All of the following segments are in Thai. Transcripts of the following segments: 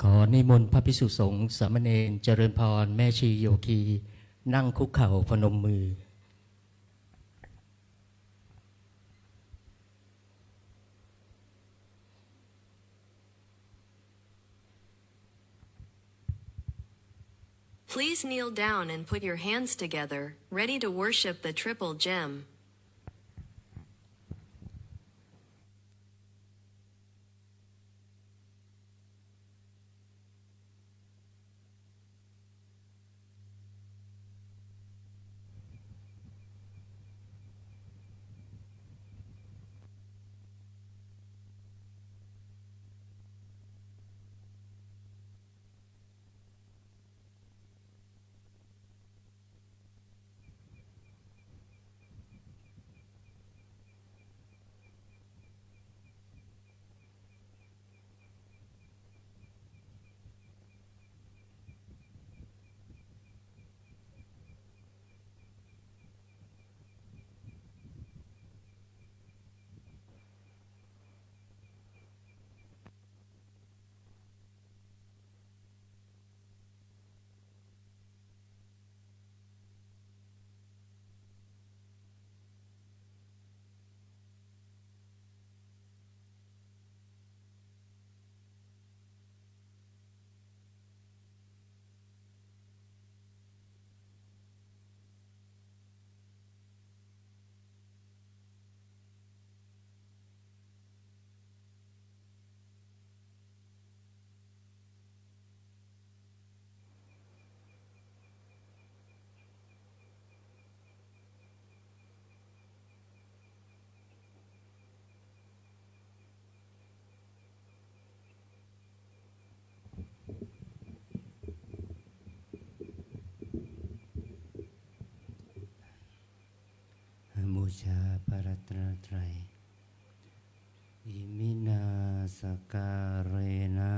ขอนิมนต์พระภิกษุสงฆ์สามเณรเจริญพรแม่ชีโยคีนั่งคุกเข่าพนมมือ Please kneel down and put your hands together, ready to worship the triple gem.บูชาพระรัตนตรัยอิมินาสการเนะ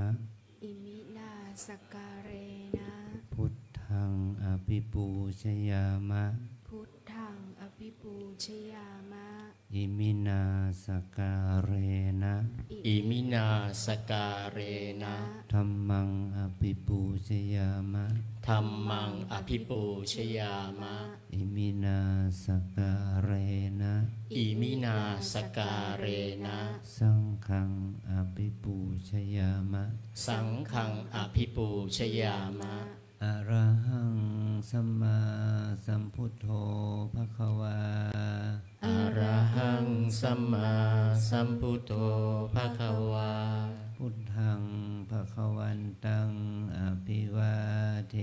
อิมินาสการเรนะ พุทธังอภิปูชยามะพุทธังอภิปูชยามะอิมินาสการเนะอิมินาสการเรนะ ธัมมังอภิปูชยามะธัมมังอภิปูชยามะ อิมินาสการเนะอิมินาสการเรนะ สังฆังอภิปูชยามะสังฆังอภิปูชยามะ อะระหังสัมมาสัมพุทโธภควาอะระหังสัมมาสัมพุทโธภควาพุทธังภควันตังอภิวาเท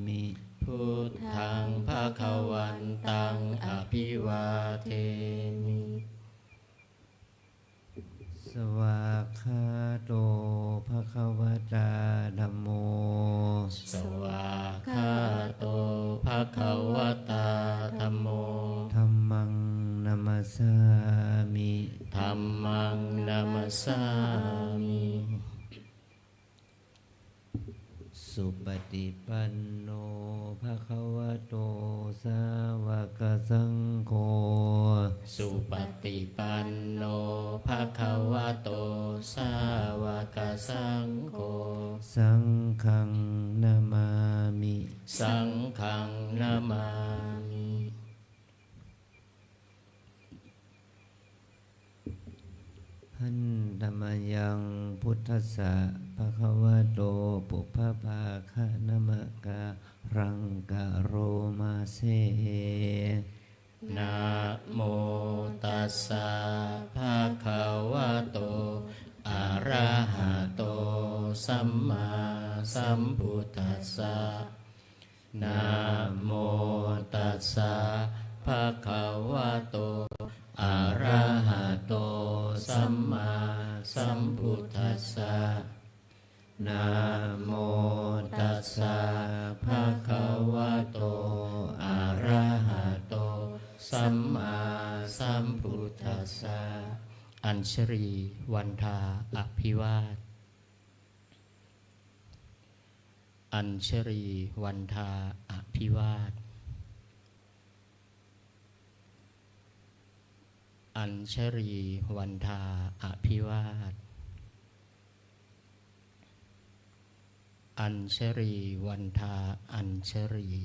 มิพุทธังภควันตังอภิวาเทมิสวากขาโตภควตาธัมโมสวากขาโตภควตาธัมโมธัมมังนัมสสามิธัมมังนัมสสามิสุปฏิปันโนภควโตสาวกสังโฆสุปฏิปันโนภควโตสาวกสังโฆสังฆังนามามิสังฆังนามามิหันธรรมยังพุทธัสสะภะคะวะโตปุพพภาคะนะมะการังกะโรมาเซนะโมตัสสะภะคะวะโตอะระหะโตสัมมาสัมพุทธัสสะนะโมตัสสะภะคะวะโตอะระหะโตสัมมาสัมพุทธัสสะนะโมตัสสะภะคะวะโตอะระหะโตสัมมาสัมพุทธัสสะอัญชรีวันทาอภิวาทอัญชรีวันทาอภิวาทอัญชรีวันทาอภิวาท อัญชรีวันทาอัญชรี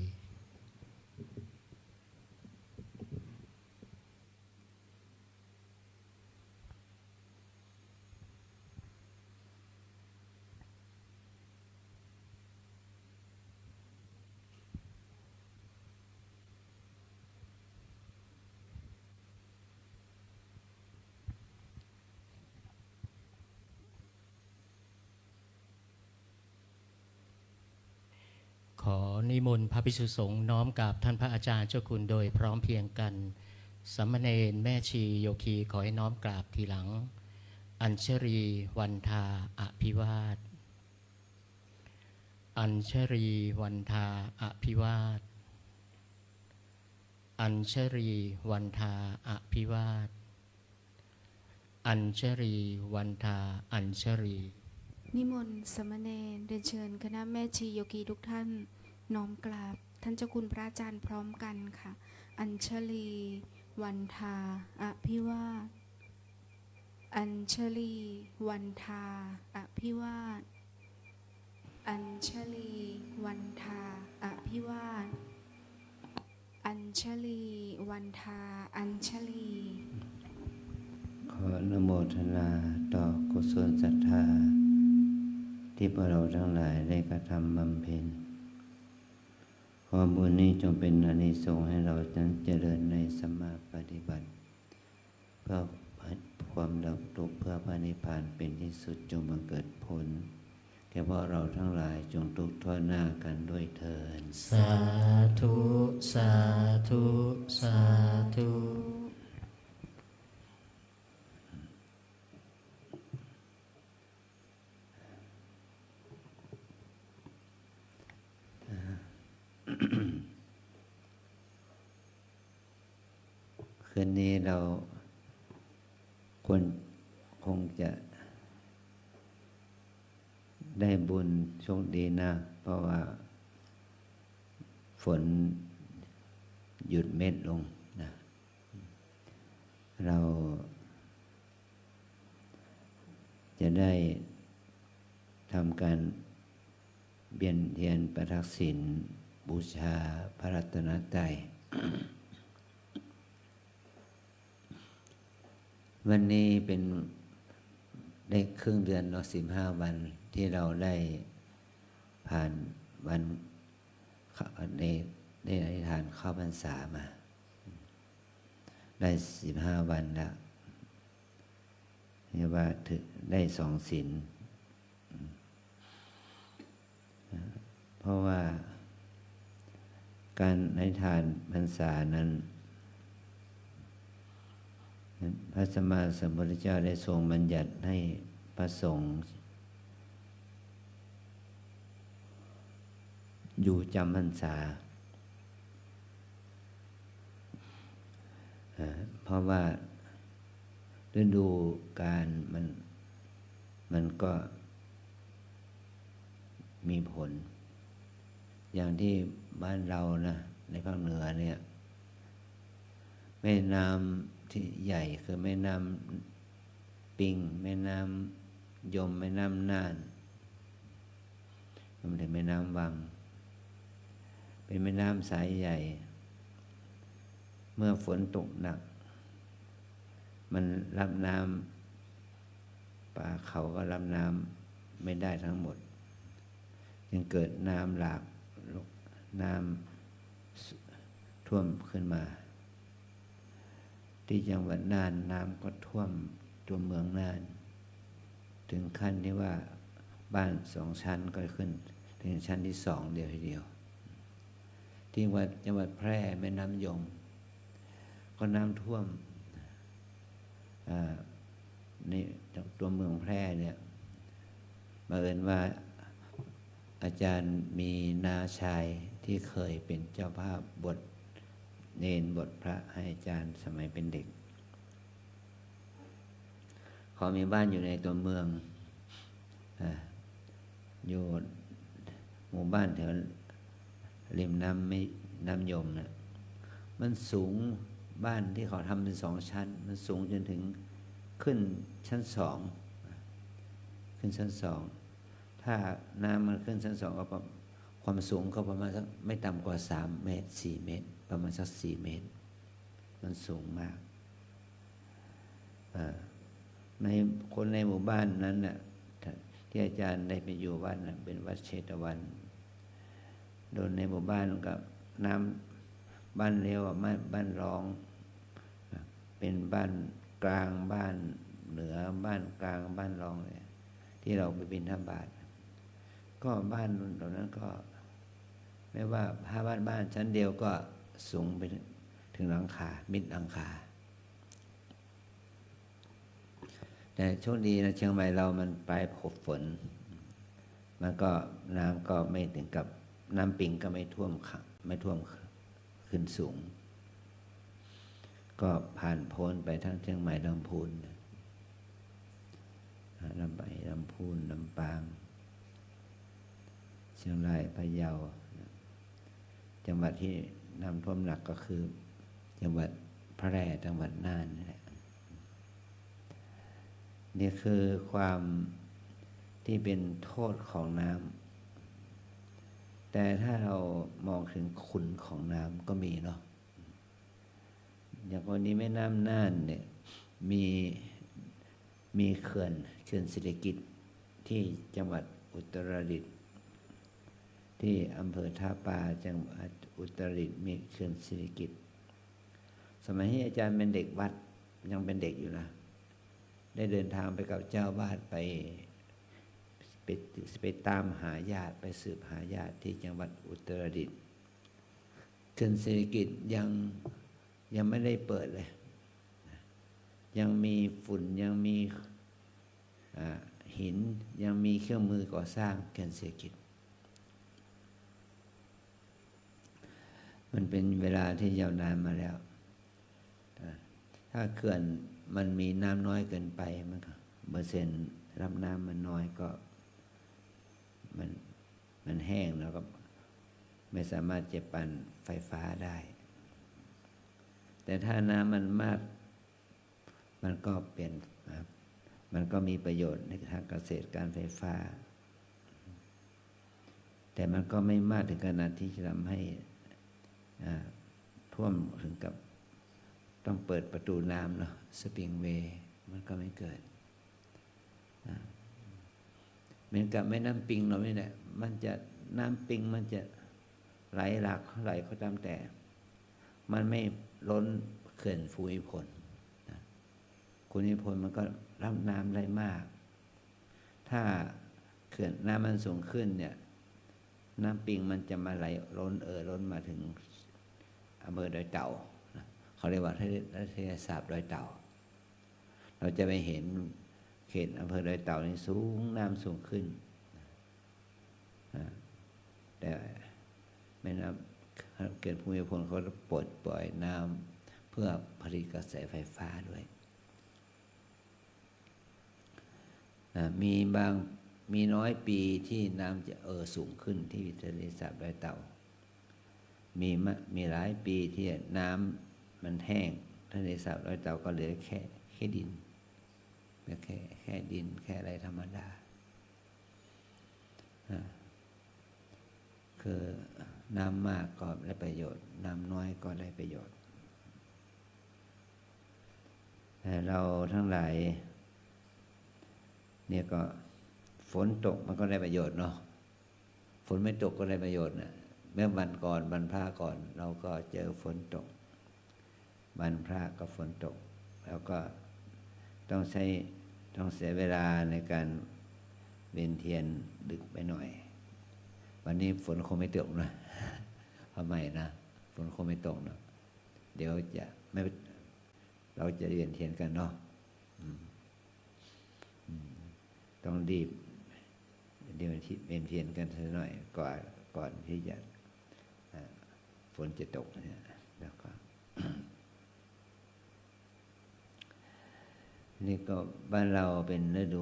ขอนิมนต์พระภิกษุสงฆ์น้อมกราบท่านพระอาจารย์เจ้าคุณโดยพร้อมเพรียงกันสามเณรแม่ชีโยคีขอให้น้อมกราบทีหลังอัญชรีวันทาอภิวาทอัญชรีวันทาอภิวาทอัญชรีวันทาอภิวาทอัญชรีวันทาอัญชรีนิมนต์สามเณรเรียนเชิญคณะแม่ชีโยคีทุกท่านน้อมกราบท่านเจ้าคุณพระอาจารย์พร้อมกันค่ะอัญชลีวันทาอภิวาทอัญชลีวันทาอภิวาทอัญชลีวันทาอภิวาทอัญชลีวันทาอัญชลี ขออนุโมทนาต่อกุศลศรัทธาที่พวกเราทั้งหลายได้กระทำบำเพ็ญขอบุญนี้จงเป็นอานิสงส์ให้เรานั้นเจริญในสัมมาปฏิบัติเพื่อความดับทุกข์เพื่อพระนิพพานเป็นที่สุดจงบังเกิดผลแก่พวกเราทั้งหลายจงทุกข์ทั่วหน้ากันด้วยเถิดสาธุสาธุสาธุคืนนี้เราคงจะได้บุญโชคดีนะเพราะว่าฝนหยุดเม็ดลงนะเราจะได้ทำการเบียนเทียนประทักษิณบูชาพระรัตนตรัย วันนี้เป็นได้ครึ่งเดือนเนาะ15 วันที่เราได้ผ่านวันได้อธิษฐานเข้าพรรษามาได้15 วันแล้วเรียกว่าถึงได้2 ศีลเพราะว่าการอธิษฐานพรรษานั้นพระสัมมาสัมพุทธเจ้าได้ทรงบัญญัติให้พระสงฆ์อยู่จำพรรษาเพราะว่าฤดูกาลมันก็มีผลอย่างที่บ้านเรานะในภาคเหนือเนี่ยแม่น้ำที่ใหญ่คือแม่น้ำปิงแม่น้ำยมแม่น้ำน่านมันเป็นแม่น้ำวังเป็นแม่น้ำสายใหญ่เมื่อฝนตกหนักมันรับน้ำป่าเขาก็รับน้ำไม่ได้ทั้งหมดจึงเกิดน้ำหลากน้ำท่วมขึ้นมาที่จังหวัดน่านน้ำก็ท่วมตัวเมืองน่านถึงขั้นที่ว่าบ้าน2 ชั้นก็ขึ้นถึงชั้นที่2เดียวทีเดียวที่จังหวัดแพร่แม่น้ำยมก็น้ำท่วมในตัวเมืองแพร่เนี่ยบังเอิญว่าอาจารย์มีน้าชายที่เคยเป็นเจ้าภาพบทเนนบทพระให้อาจารย์สมัยเป็นเด็กเขามีบ้านอยู่ในตัวเมืองอยู่หมู่บ้านแถวริมน้ำยมนะมันสูงบ้านที่เขาทำเป็น2 ชั้นมันสูงจนถึงขึ้นชั้น 2ขึ้นชั้น 2ท ถ้าน้ำมันขึ้นชั้น 2ก็ความสูงก็ประมาณสักไม่ต่ำกว่า3 เมตร 4 เมตร ประมาณสัก4 เมตรมันสูงมากในคนในหมู่บ้านนั้นน่ะที่อาจารย์ได้ไปอยู่วัดน่ะเป็นวัดเชตวันโดนในหมู่บ้านกับน้ำบ้านเลี้ยวบ้านรองเป็นบ้านกลางบ้านเหนือบ้านกลางบ้านรองเลยที่เราไปบิณฑบาตก็บ้านเหล่านั้นก็ไม่ว่าถ้าบ้านชั้นเดียวก็สูงไปถึงหลังคามิดหลังคาแต่โชคดีนะเชียงใหม่เรามันปลายฝนมันก็น้ำก็ไม่ถึงกับน้ำปิงก็ไม่ท่วมขึ้นสูงก็ผ่านพ้นไปทั้งเชียงใหม่ลำพูนลำพูนลำปางเชียงรายพะเยาจังหวัดที่น้ำท่วมหนักก็คือจังหวัดแพร่จังหวัดน่านนี่แหละนี่คือความที่เป็นโทษของน้ำแต่ถ้าเรามองถึงคุณของน้ำก็มีเนาะอย่างวันนี้แม่น้ำน่านเนี่ยมีเขื่อนศิริกิติ์ที่จังหวัดอุตรดิตถ์ที่อำเภอท่าปาจังหวัดอุตรดิตถ์มีเขื่อนศิริกิติ์สมัยที่อาจารย์เป็นเด็กวัดยังเป็นเด็กอยู่นะได้เดินทางไปกับเจ้าวาดไปตามหาญาติไปสืบหาญาติที่จังหวัดอุตรดิตถ์เขื่อนศิริกิติ์ยังไม่ได้เปิดเลยยังมีฝุ่นยังมีหินยังมีเครื่องมือก่อสร้างเขื่อนศิริกิติ์มันเป็นเวลาที่ยาวนานมาแล้วถ้าเขื่อนมันมีน้ำน้อยเกินไปมันก็เปอร์เซ็นต์รับน้ำมันน้อยก็มันแห้งแล้วก็ไม่สามารถจะปั่นไฟฟ้าได้แต่ถ้าน้ำมันมากมันก็เปลี่ยนมันก็มีประโยชน์ในทางเกษตรการไฟฟ้าแต่มันก็ไม่มากถึงขนาดที่จะทำให้ท่วมถึงกับต้องเปิดประตูน้ำเนาะสปริงเวย์มันก็ไม่เกิดเหมือนกับแม่น้ำปิงเรานี่แหละมันจะน้ำปิงมันจะไหลหลากเท่าไหร่ก็ตามแต่มันไม่ล้นเขื่อนภูมิพลภูมิพลมันก็รับน้ำได้มากถ้าเขื่อนน้ำมันสูงขึ้นเนี่ยน้ำปิงมันจะมาไหลล้นมาถึงอำเภอดอยเต่าเขาเรียกว่าทะเลสาบดอยเต่าเราจะไปเห็นเขตอำเภอดอยเต่านี่สูงน้ำสูงขึ้นแต่แม่น้ำเกิดภูมิพลเขาปล่อยน้ำเพื่อผลิตกระแสไฟฟ้าด้วยมีน้อยปีที่น้ำจะสูงขึ้นที่ทะเลสาบดอยเต่ามีหลายปีที่น้ำมันแห้งทะเลสาบดอยเต่าก็เหลือแค่ดินแค่ดินแค่อะไรธรรมดาคือน้ำมากก็ได้ประโยชน์น้ำน้อยก็ได้ประโยชน์แต่เราทั้งหลายเนี่ยก็ฝนตกมันก็ได้ประโยชน์เนาะฝนไม่ตกก็ได้ประโยชน์นะเมื่อวันพระก่อนเราก็เจอฝนตกวันพระก็ฝนตกแล้วก็ต้องเสียเวลาในการเวียนเทียนดึกไปหน่อยวันนี้ฝนคงไม่ตกนะทำไมนะฝนคงไม่ตกนะเดี๋ยวเราจะเวียนเทียนกันเนาะต้องรีบเดี๋ยวเวียนเทียนกันสักหน่อยก่อนที่จะฝนจะตกเนี่ยแล้วก็ นี่ก็บ้านเราเป็นฤดู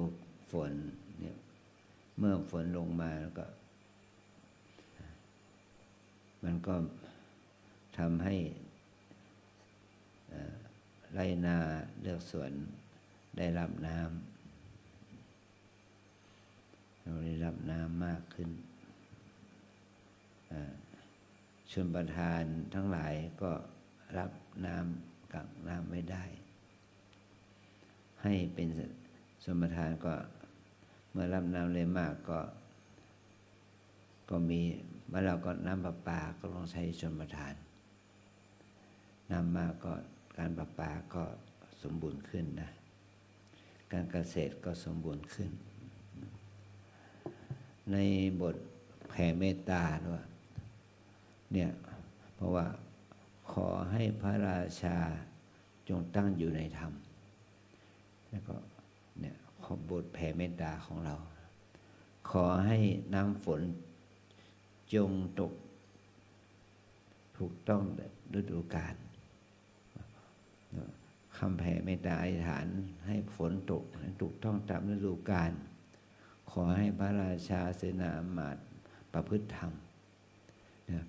ฝนเนี่ยเมื่อฝนลงมาแล้วก็มันก็ทำให้ไรนาเลือกสวนได้รับน้ำ เราได้รับน้ำมากขึ้นชนประทานทั้งหลายก็รับน้ำกักน้ำไม่ได้ ให้เป็นชนประทานก็เมื่อรับน้ำเลยมากก็มีเมื่อเราก็น้ำประปาก็ต้องใช้ชนประทานน้ำมากก็การประปาก็สมบูรณ์ขึ้นนะการเกษตรก็สมบูรณ์ขึ้นในบทแผ่เมตตาด้วยเนี่ยเพราะว่าขอให้พระราชาจงตั้งอยู่ในธรรมแล้วก็เนี่ยขอบทแผ่เมตตาของเราขอให้น้ำฝนจงตกถูกต้องฤดูกาลคำแผ่เมตตาอธิษฐานให้ฝนตกถูกต้องตามฤดูกาลขอให้พระราชาเสนาอมาตย์ประพฤติธรรม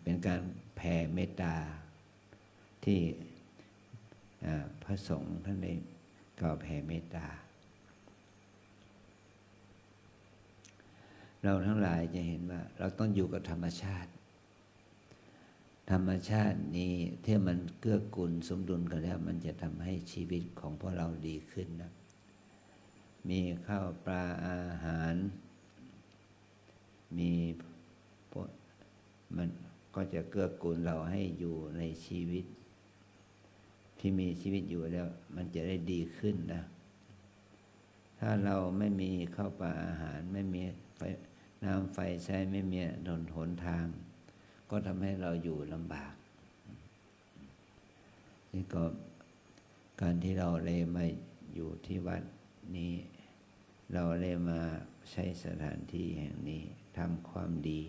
เป็นการแผ่เมตตาที่พระสงฆ์ท่านได้กล่าวแผ่เมตตาเราทั้งหลายจะเห็นว่าเราต้องอยู่กับธรรมชาติธรรมชาตินี้ที่มันเกื้อกูลสมดุลกันแล้วมันจะทำให้ชีวิตของพวกเราดีขึ้นนะมีข้าวปลาอาหารมีพวกมันก็จะเกื้อกูลเราให้อยู่ในชีวิตที่มีชีวิตอยู่แล้วมันจะได้ดีขึ้นนะถ้าเราไม่มีข้าวปลาอาหารไม่มีน้ำไฟใช้ไม่มีถนนหนทางก็ทำให้เราอยู่ลำบากนี่ก็การที่เราเลยมาอยู่ที่วัดนี้เราเลยมาใช้สถานที่แห่งนี้ทำความดี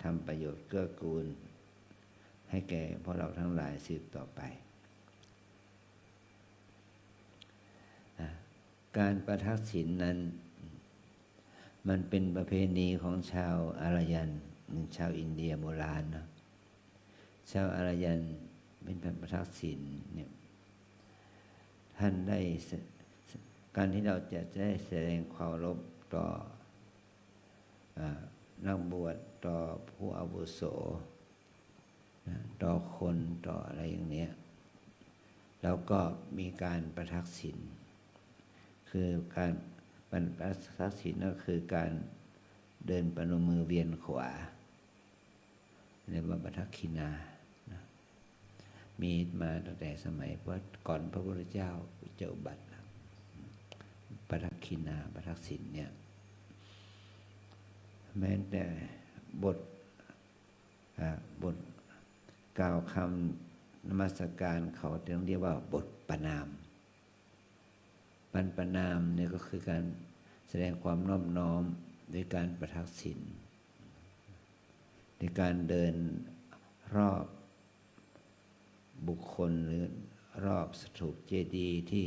ทำประโยชน์เกื้อกูลให้แก่พวกเราทั้งหลายสืบต่อไปการประทักษิณนั้นมันเป็นประเพณีของชาวอารยันชาวอินเดียโบราณนะชาวอารยันเป็นประทักษิณเนี่ยท่านได้การที่เราจะได้แสดงความเคารพต่อนักบวชต่อผู้อาวุโสต่อคนต่ออะไรอย่างเนี้ยแล้วก็มีการประทักษิณคือการประทักษิณก็คือการเดินประนมมือเวียนขวาเรียกว่าประทักขิณานะมีมาตั้งแต่สมัยก่อนพระพุทธเจ้าอุบัติประทักขิณาประทักษิณเนี่ยแม้แต่บทกล่าวคำนมัสการเขาเรียกว่าบทประนามประนามเนี่ยก็คือการแสดงความนอบน้อมโดยการประทักษิณในการเดินรอบบุคคลหรือรอบสถูปเจดีย์ที่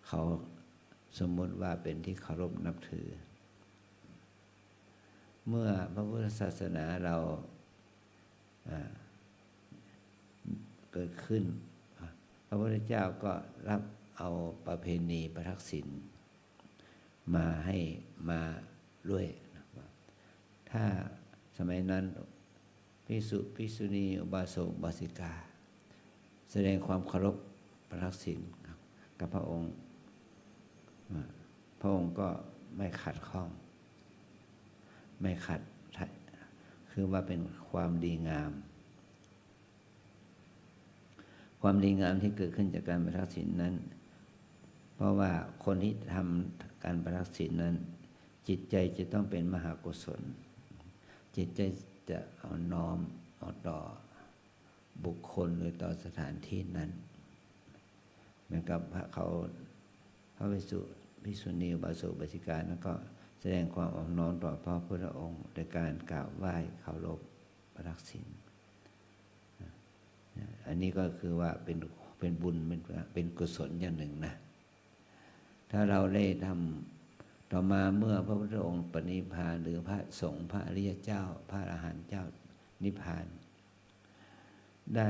เขาสมมติว่าเป็นที่เคารพนับถือเมื่อพระพุทธศาสนาเราเกิดขึ้นพระพุทธเจ้าก็รับเอาประเพณีประทักษิณมาให้มาด้วยถ้าสมัยนั้นภิกษุภิกษุณีอุบาสกอุบาสิกาแสดงความเคารพประทักษิณกับพระองค์ก็ไม่ขัดข้องไม่ขัดคือว่าเป็นความดีงามความดีงามที่เกิดขึ้นจากการประทักษิณนั้นเพราะว่าคนที่ทำการประทักษิณนั้นจิตใจจะต้องเป็นมหากุศลจิตใจจะเอาน้อมเอาต่อบุคคลหรือต่อสถานที่นั้นเหมือนกับพระภิกษุภิกษุณีอุบาสกอุบาสิกานั้นก็แสดงความอ่อนน้อมต่อพระพุทธองค์โดยการกราบไหว้เคารพประทักษิณอันนี้ก็คือว่าเป็นบุญเป็นกุศลอย่างหนึ่งนะถ้าเราได้ทำต่อมาเมื่อพระพุทธองค์ปณิพพานหรือพระสงฆ์พระอริยเจ้าพระอรหันต์เจ้านิพพานได้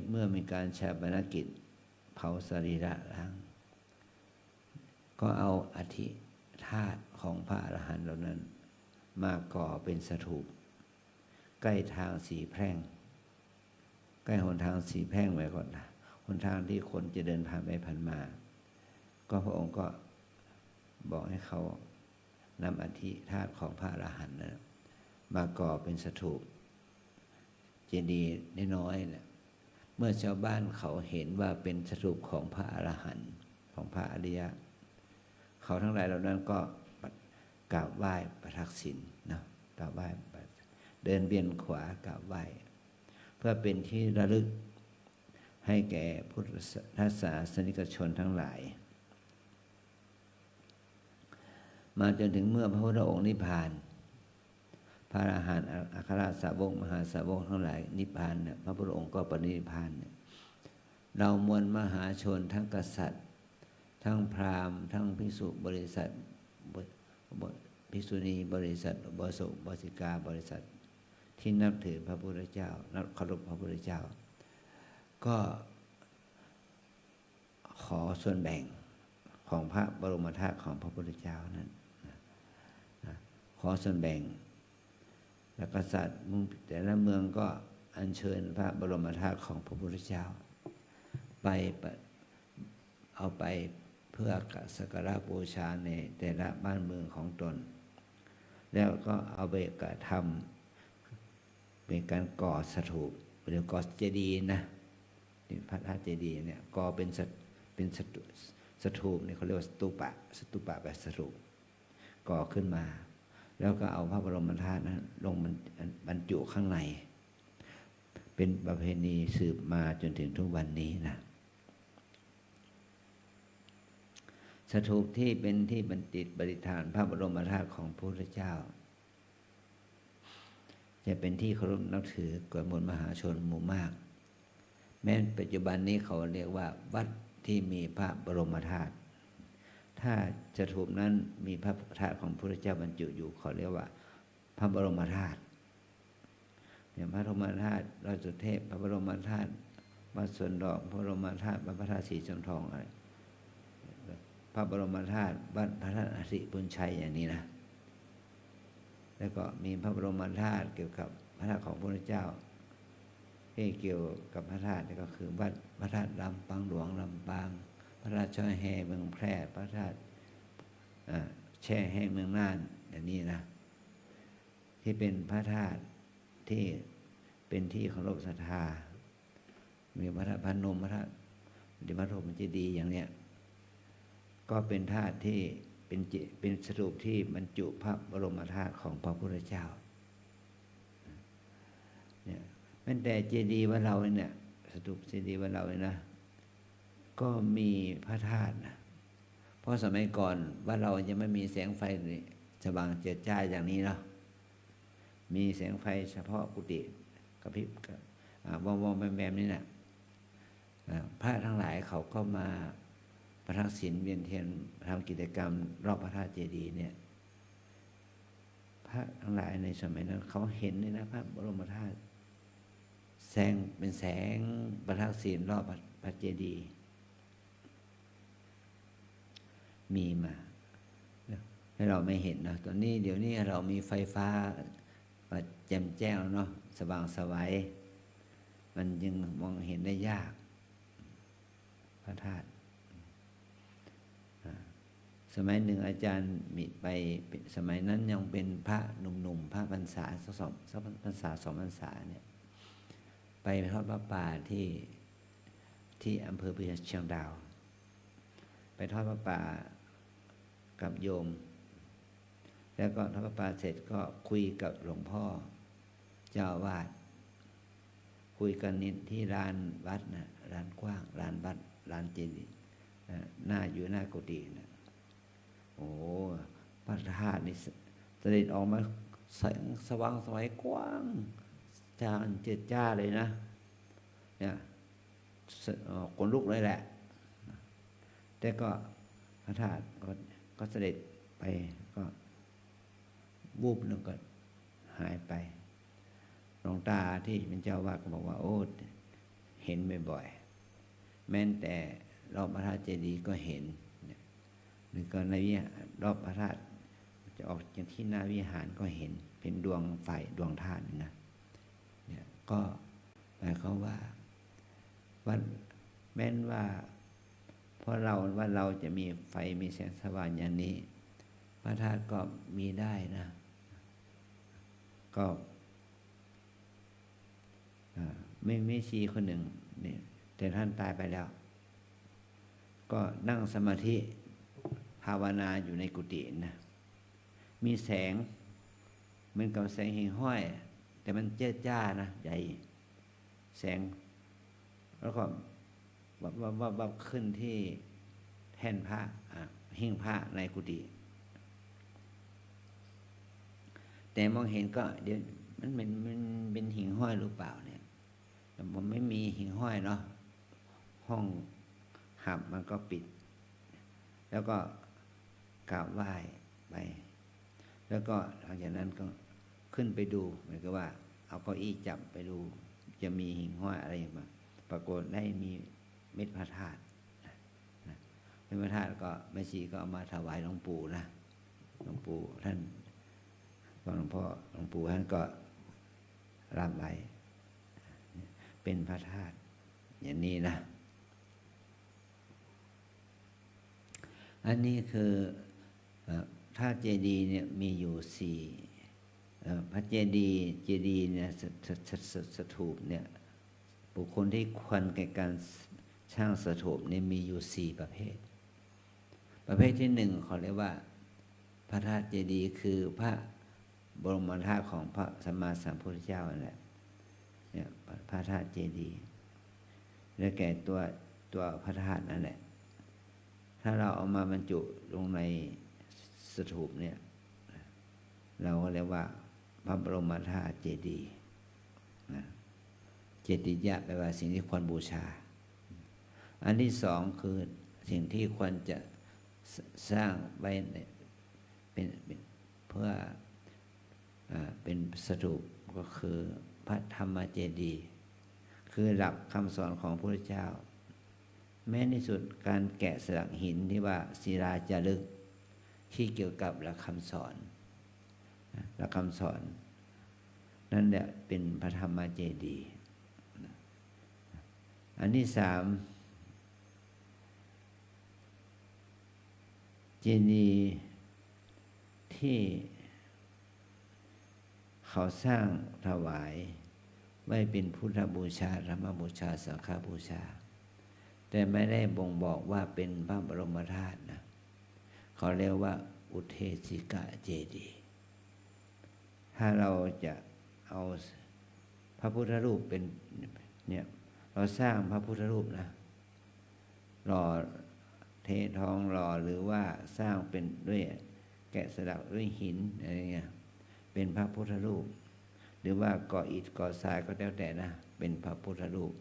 เมื่อมีการฌาปนกิจเผาสรีระล้างก็เอาอธิธ ธาตุของพระอรหันต์เหล่านั้นมาก่อเป็นสถูปใกล้ทางสีแพร่งใกล้หนทางสีแพร่งไว้ก่อนนะหนทางที่คนจะเดินผ่านไปผ่านมาก็พระองค์ก็บอกให้เขานำอธิธาตุของพระอรหันต์นะมาก่อเป็นสถูปเจดีย์น้อยๆเนี่ยเมื่อชาวบ้านเขาเห็นว่าเป็นสถูปของพระอรหันต์ของพระอริยะเขาทั้งหลายเหล่านั้นก็กราบไหว้ประทักษิณนะกราบไหว้เดินเวียนขวากราบไหว้เพื่อเป็นที่ระลึกให้แก่พุทธศาสนิกชนทั้งหลายมาจนถึงเมื่อพระพุทธองค์นิพพานพระอรหันต์อัครสาวกมหาสาวกทั้งหลายนิพพานเนี่ยพระพุทธองค์ก็ปรินิพพานเนี่ยเรามวลมหาชนทั้งกษัตริย์ทั้งพราหมณ์ทั้งภิกษุบริษัทภิกษุณีบริษัทอุบาสกอุบาสิกาบริษัทที่นับถือพระพุทธเจ้านับเคารพพระพุทธเจ้าก็ขอส่วนแบ่งของพระบรมธาตุของพระพุทธเจ้านั้นขอส่วนแบ่งแล้วกษัตริย์แต่ละเมืองก็อัญเชิญพระบรมธาตุของพระพุทธเจ้าไปเอาไปเพื่อสักการะบูชาในแต่ละบ้านเมืองของตนแล้วก็เอาไปกระทำเป็นการก่อสถูปหรือก่อเจดีย์นะพระธาตุเจดีย์เนี่ยก่อเป็นสถูปเนี่ยเขาเรียกว่าสตุปะแบบสถูปก่อขึ้นมาแล้วก็เอาพระบรมธาตุนั้นลงบรรจุข้างในเป็นประเพณีสืบมาจนถึงทุกวันนี้นะสถูปที่เป็นที่บรรจิตประดิษฐานพระบรมธาตุของพระพุทธเจ้าจะเป็นที่เคารพนับถือกว่าหมู่มหาชนหมู่มากแม้ปัจจุบันนี้เขาเรียกว่าวัดที่มีพระบรมธาตุถ้าสถูปนั้นมีพระธาตุของพระพุทธเจ้าบรรจุอยู่เขาเรียกว่าพระบรมธาตุอย่างพระบรมธาตุราชสุเทพพระบรมธาตุวัดสวนดอกพระบรมธาตุวัดพระธาตุสีจอมทองอะไรพระบรมธาตุวัดพระธาตุอสิปุญชัยอย่างนี้นะแล้วก็มีพระบรมธาตุเกี่ยวกับพระธาตุของพระพุทธเจ้าที่เกี่ยวกับพระธาตุนี่ก็คือวัดพระธาตุลำปางหลวงลำปางพระธาตุช่อแห่เมืองแพร่พระธาตุแช่แห้งเมืองน่านอย่างนี้นะที่เป็นพระธาตุที่เป็นที่เคารพศรัทธามีพระธาตุพนมพระธาตุดิมพระพรหมเจดีย์อย่างเนี้ยก็เป็นธาตุที่เป็นสถูปที่บรรจุพระบรมธาตุของพระพุทธเจ้าเนี่ยแม้แต่เจดีย์วัดเราเนี่ยสถูปเจดีย์วัดเราเนี่ยนะก็มีพระธาตุนะเพราะสมัยก่อนว่าเรายังไม่มีแสงไฟนี่สว่างเจิดจ้าอย่างนี้เนาะมีแสงไฟเฉพาะกุฏิกระพริบวองแวมๆนี่นะพระทั้งหลายเขาก็มาประทักษิณเวียนเทียนทำกิจกรรมรอบพระธาตุเจดีย์เนี่ยพระทั้งหลายในสมัยนั้นเขาเห็นเลยนะพระบรมธาตุแสงเป็นแสงประทักษิณรอบพระเจดีย์มีมาให้เราไม่เห็นนะตอนนี้เดี๋ยวนี้เรามีไฟฟ้าแจ่มแจ้งแล้วเนาะสว่างไสวมันยังมองเห็นได้ยากพระธาตุสมัยหนึ่งอาจารย์มีไปสมัยนั้นยังเป็นพระหนุ่มๆพระพรรษา2 พรรษา2 พรรษาเนี่ยไปทอดพระป่าที่อำเภอพญาเชียงดาวไปทอดพระป่ากับโยมแล้วก็ทอดพระป่าเสร็จก็คุยกับหลวงพ่อเจ้าอาวาสคุยกันนิดที่ลานวัดนะลานกว้างลานวัดลานเจดีย์หน้าอยู่หน้ากุฏินะโอ้พระธาตุนี่เสด็จออกมาแสงสว่างสวยกว้างจานเจิดจ้าเลยนะเนี่ยขนลุกเลยแหละแต่ก็พระธาตุก็เสด็จไปก็วูบหนึ่งก็หายไปหลวงตาที่เป็นเจ้าวาดก็บอกว่าโอ้เห็นบ่อยๆแม้แต่รอบพระธาตุเจดีย์ก็เห็น หรือก็ในวิหารรอบพระธาตุจะออกจากที่หน้าวิหารก็เห็นเป็นดวงไฟดวงธาตุนะเนี่ยก็หมายความว่าแม้นว่าเพราะเราจะมีไฟมีแสงสว่างอย่างนี้พระธาตุก็มีได้นะก็ไม่ชีคนหนึ่งเนี่ยแต่ท่านตายไปแล้วก็นั่งสมาธิภาวนาอยู่ในกุฏินะมีแสงเหมือนกับแสงหิ่งห้อยแต่มันเจ้าจ้านะใหญ่แสงแล้วก็วับขึ้นที่แท่นพระหิ้งพระในกุฏิแต่มองเห็นก็เดี๋ยวมันเป็นหิ่งห้อยหรือเปล่าเนี่ยแต่ผมไม่มีหิ่งห้อยเนาะห้องหับมันก็ปิดแล้วก็กราบไหว้ไปแล้วก็หลังจากนั้นก็ขึ้นไปดูเหมือนกับว่าเอาเก้าอี้จับไปดูจะมีหิ่งห้อยอะไรมาปรากฏได้มีเม็ดพระธาตุเม็ดพระธาตุก็แม่ชีก็เอามาถวายหลวงปู่นะหลวงปู่ท่านหลวงพ่อหลวงปู่ท่านก็รับไว้เป็นพระธาตุอย่างนี้นะอันนี้คือธาตุเจดีย์เนี่ยมีอยู่สี่พระเจดีย์เนี่ยสถูปเนี่ยบุคคลที่ควรแก่การสร้างสถูปเนี่ยมีอยู่สี่ประเภทที่หนึ่งเขาเรียกว่าพระธาตุเจดีย์คือพระบรมธาตุของพระสัมมาสัมพุทธเจ้านั่นแหละเนี่ยพระธาตุเจดีย์และแก่ตัวพระธาตุนั่นแหละถ้าเราเอามาบรรจุลงในสถูปเนี่ยเราก็เรียกว่าพระบรมธาตุเจดีย์นะเจดียะแปลว่าสิ่งที่ควรบูชาอันที่สองคือสิ่งที่ควรจะสร้างไว้เป็นเพื่อเป็นสถูปก็คือพระธรรมเจดีย์คือหลักคำสอนของพระพุทธเจ้าแม้ในสุดการแกะสลักหินที่ว่าศิลาจารึกที่เกี่ยวกับหลักคำสอนนั่นแหละเป็นพระธรรมเจดีย์อันที่สามเจดีย์ที่เขาสร้างถวายไว้เป็นพุทธบูชาธรรมบูชาสังฆบูชาแต่ไม่ได้บ่งบอกว่าเป็นพระบรมธาตุนะเขาเรียกว่าอุเทศิกะเจดีย์ถ้าเราจะเอาพระพุทธรูปเป็นเนี่ยเราสร้างพระพุทธรูปนะหล่อเททองหล่อหรือว่าสร้างเป็นด้วยแกะสลักด้วยหินอะไรเงี้ยเป็นพระพุทธรูปหรือว่าก่ออิฐก่อทรายก็แล้วแต่นะเป็นพระพุทธรูป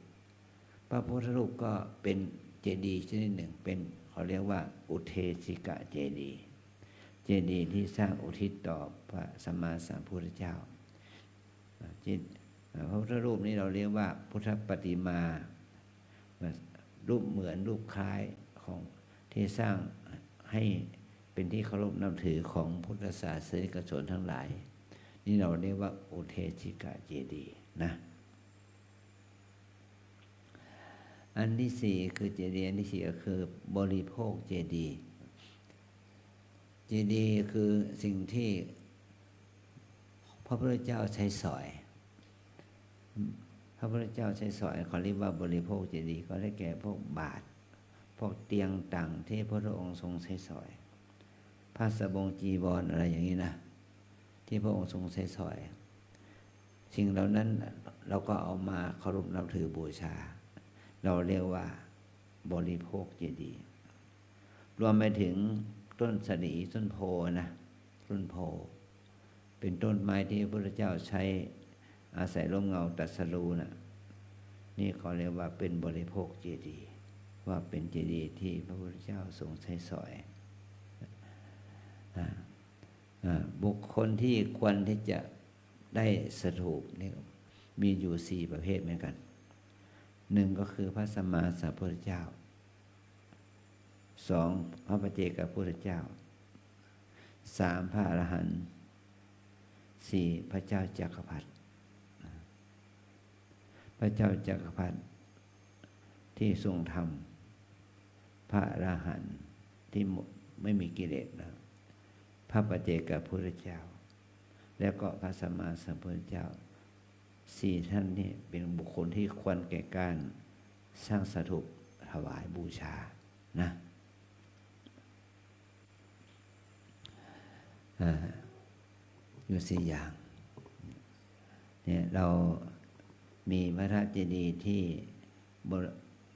ก็เป็นเจดีย์ชนิดหนึ่งเป็นเขาเรียกว่าอุเทศิกะเจดีย์ที่สร้างอุทิศต่อพระสัมมาสัมพุทธเจ้าพระพุทธรูปนี้เราเรียกว่าพุทธปฏิมารูปเหมือนรูปคล้ายของที่สร้างให้เป็นที่เคารพนับถือของพุทธศาสนิกชนทั้งหลายนี่เราเรียกว่าอุเทศิกะเจดีย์นะอันที่สี่คือเจดีย์อันที่สี่ก็คือบริโภคเจดีย์คือสิ่งที่พระพุทธเจ้าใช้สอยเขาเรียกว่าบริโภคเจดีย์ก็ได้แก่พวกบาตรพวกเตียงต่างที่พระองค์ทรงใช้สอยผ้าสบงจีวรอะไรอย่างนี้นะที่พระองค์ทรงใช้สอยสิ่งเหล่านั้นเราก็เอามาเคารพนับถือบูชาเราเรียกว่าบริโภคเจดีย์รวมไปถึงต้นสนีต้นโพนะต้นโพเป็นต้นไม้ที่พระพุทธเจ้าใช้อาศัยร่มเงาตรัสรู้นะนี่เขาเรียกว่าเป็นบริโภคเจดีย์ว่าเป็นเจดีย์ที่พระพุทธเจ้าทรงใช้สอยบุคคลที่ควรที่จะได้สถูปนี่มีอยู่สี่ประเภทเหมือนกันหนึ่งก็คือพระสัมมาสัมพุทธเจ้า 2พระปัจเจกพุทธเจ้า 3พระอรหันต์4พระเจ้าจักรพรรดิพระเจ้าจักรพรรดิที่ทรงธรรมพระอรหันต์ที่ไม่มีกิเลสนะพระปัจเจกพุทธเจ้าแล้วก็พระสัมมาสัมพุทธเจ้า4ท่านนี่เป็นบุคคลที่ควรแก่การสร้างสถูปถวายบูชานะอยู่4อย่างเนี่ยเรามีพระธาตุเจดีย์ที่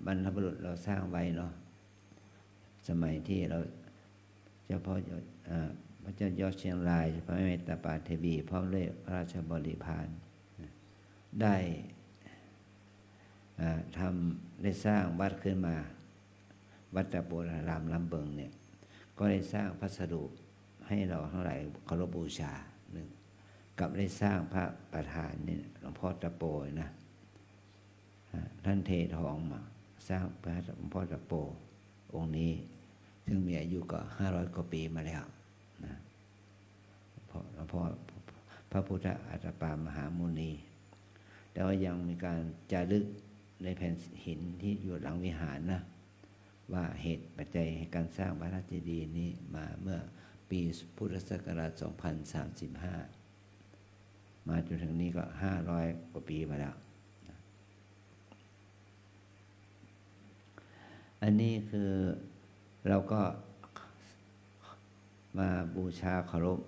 บรรพบุรุษเราสร้างไว้เนาะสมัยที่เราเฉพาะพระเจ้ายอดเชียงรายพระแม่ตาปาเทวีพร้อมด้วยพระราชบริพารได้ได้สร้างวัดขึ้นมาวัดตะโปรารามลำเบิงเนี่ยก็ได้สร้างพัสดุให้เราทั้งหลายเคารพบูชาหนึ่งกับได้สร้างพระประธานนี่หลวงพ่อตะโปนะท่านเททองมาสร้างพระหลวงพ่อตะโปองค์นี้ซึ่งมีอายุก็500 กว่าปีมาแล้วนะหลวงพ่อพระพุทธอัฏฐปามหามุนีแต่ว่ายังมีการจารึกในแผ่นหินที่อยู่หลังวิหารนะว่าเหตุปัจจัยให้การสร้างพระราชเจดีย์นี้มาเมื่อปีพุทธศักราช 2035 มาจนถึงนี้ก็500 กว่าปีมาแล้วอันนี้คือเราก็มาบูชาเคารพ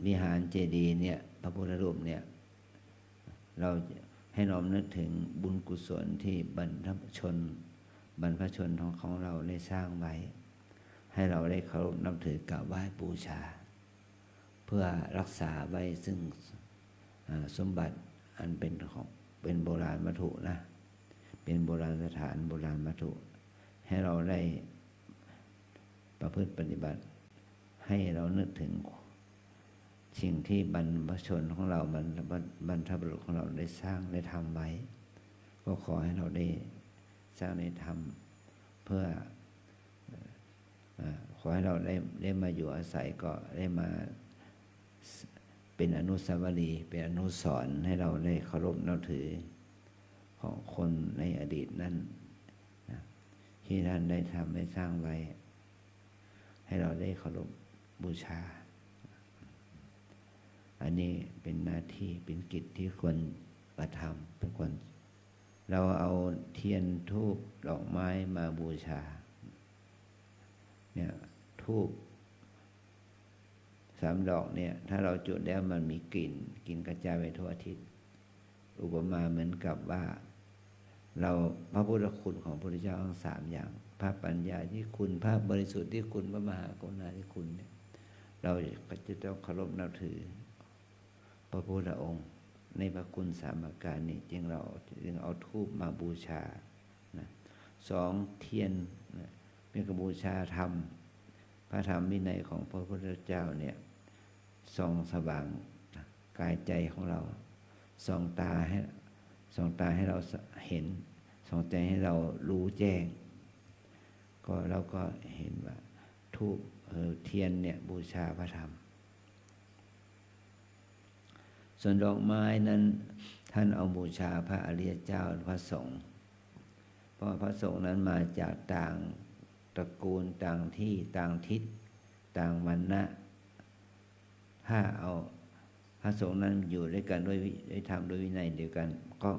วิหารเจดีย์เนี่ยพระพุทธรูปเนี่ยเราให้น้อมนึกถึงบุญกุศลที่บรรพชนของเราได้สร้างไว้ให้เราได้เคารพนับถือกราบไหว้บูชาเพื่อรักษาไว้ซึ่งสมบัติอันเป็นโบราณวัตถุนะเป็นโบราณสถานโบราณวัตถุให้เราได้ประพฤติปฏิบัติให้เรานึกถึงสิ่งที่บรรพชนของเราบรรพบุรุษของเราได้สร้างได้ทำไว้ก็ขอให้เราได้สร้างได้ทำเพื่อขอให้เราได้มาอยู่อาศัยก็ได้มาเป็นอนุสาวรีย์เป็นอนุสรณ์ให้เราได้เคารพนับถือของคนในอดีตนั้นที่ท่านได้ทำได้สร้างไว้ให้เราได้เคารพบูชาอันนี้เป็นหน้าที่เป็นกิจที่ควรกระทำเป็นควรเราเอาเทียนธูปดอกไม้มาบูชาเนี่ยธูป3 ดอกเนี่ยถ้าเราจุดแล้วมันมีกลิ่นกระจายไปทั่วอาทิตย์อุปมาเหมือนกับว่าเราพระพุทธคุณของพระพุทธเจ้าทั้ง3อย่างพระปัญญาที่คุณพระบริสุทธิ์ที่คุณพระมหากรุณาธิคุณเนี่ยเราก็จะต้องเคารพนับถือพระพุทธองค์ในพระคุณ3 ประการนี้จึงเอาธูปมาบูชานะ2เทียนนะเป็นกบูชาธรรมพระธรรมวินัยของพระพุทธเจ้าเนี่ยส่องสว่างกายใจของเราส่องตาให้เราเห็นส่องใจให้เรารู้แจ้งก็เราก็เห็นว่าธูปเทียนเนี่ยบูชาพระธรรมส่วนดอกไม้นั้นท่านเอาบูชาพระอริยเจ้าพระสงฆ์เพราะพระสงฆ์นั้นมาจากต่างตระกูลต่างที่ต่างทิศต่างวรรณะถ้าเอาพระสงฆ์นั้นอยู่ด้วยกันด้วยธรรมด้วยวินัยเดียวกันก็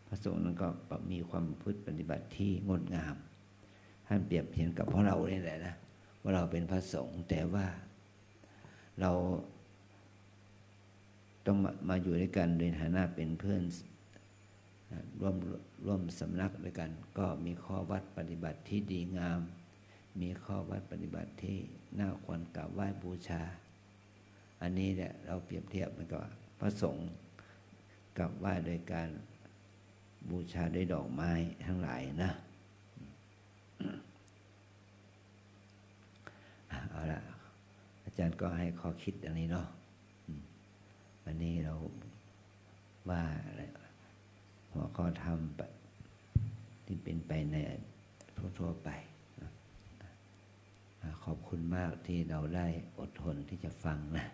พระสงฆ์นั้นก็มีความพฤติปฏิบัติที่งดงามท่านเปรียบเทียบกับพวกเราเนี่ยแหละนะว่าเราเป็นพระสงฆ์แต่ว่าเราต้องมาอยู่ด้วยกันในฐานะเป็นเพื่อนร่วมสำนักด้วยกันก็มีข้อวัดปฏิบัติที่ดีงามมีข้อวัดปฏิบัติที่น่าควรกราบไหว้บูชาอันนี้เนี่ยเราเปรียบเทียบมันก็พระสงฆ์กราบไหว้โดยการบูชาด้วยดอกไม้ทั้งหลายนะเอาละอาจารย์ก็ให้ข้อคิดอันนี้เนาะวันนี้เราว่าหัวข้อธรรมที่เป็นไปใน ทั่วไปนะขอบคุณมากที่เราได้อดทนที่จะฟังนะ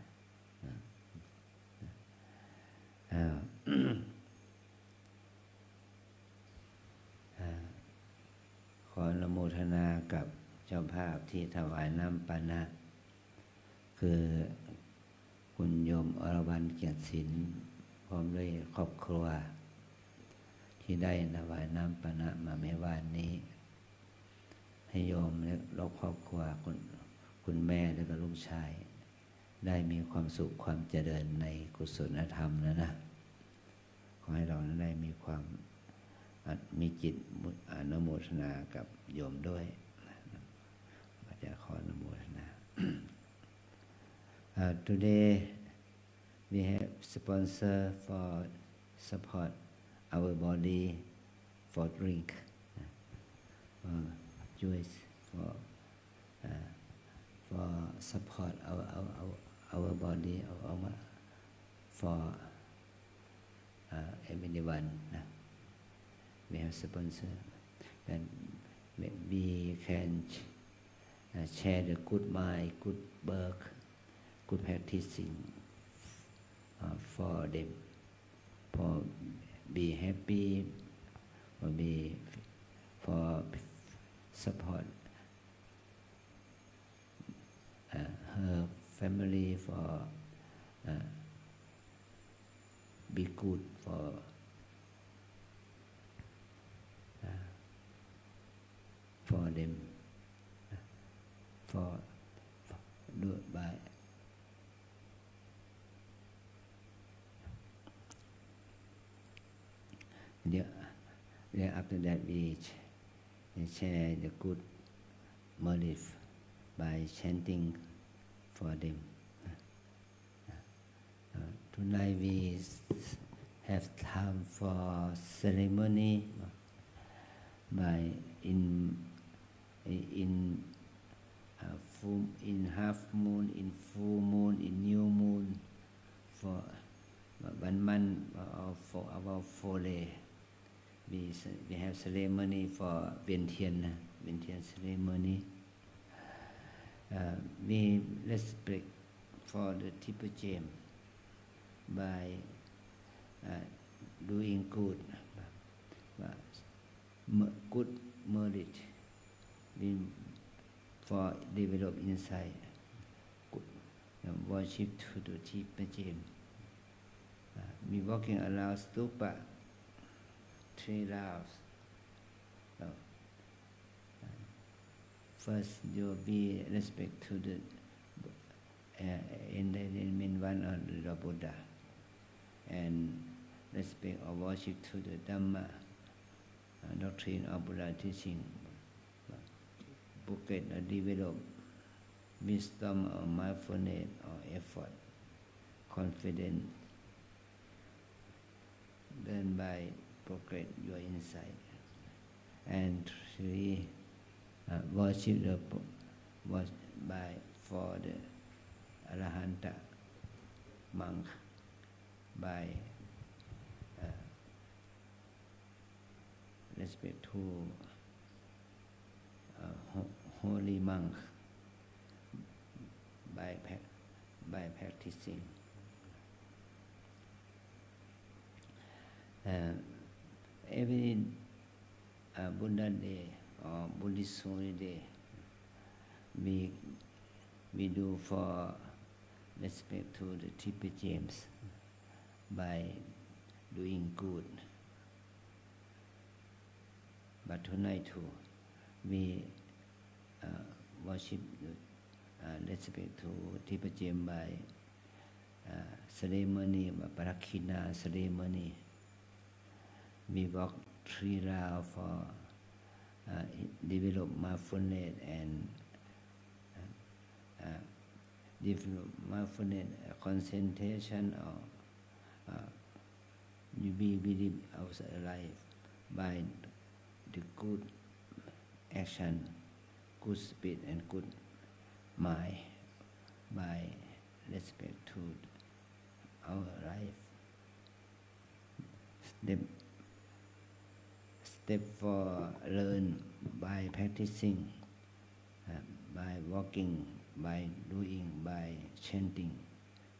ขออนุโมทนากับเจ้าภาพที่ถวายน้ำปานะคือคุณโยมอรวรรณเกียรติศิลป์พร้อมด้วยครอบครัวที่ได้ถวายน้ำปานะมาเมื่อวานนี้ให้โยมและครอบครัวคุณแม่และก็ลูกชายได้มีความสุขความเจริญในกุศลธรรมนะขอให้เราได้มีจิตอนุโมทนากับโยมด้วยอาจารย์ขออนุโมทนา Today we have sponsor for support our body for drink juice for support our body for everyone we have sponsor and we can share the good mind good work good practicing for them for be happy for support her family for be good for them for do it by after that we share the good motive by chanting for them. Tonight we have time for ceremony by in half moon, in full moon, in new moon for 1 month for about 4 days. We have ceremony for Vientian ceremony. We respect for the Tipa James by doing good merit for develop insight. Worship to the Tipa James. We walking around stupa 3 rounds. First, you be respect to the enlightenment one of the Buddha, and respect or worship to the Dhamma doctrine of Buddha teaching. Bucket or develop wisdom or mindfulness or effort, confidence. Then by progress your insight. And 3, worship for the Arahanta monk by respect to holy monk by practicing. Every Buddha day or Buddhist holy day, we do for respect to the Tipa James by doing good. But tonight too, we worship respect to Tipa James by ceremony, Parakina ceremony. We walk 3 rounds for develop mindfulness and develop mindfulness concentration or you be within our life by the good action, good speed and good mind by respect to our life. step for learn by practicing, by walking, by doing, by chanting,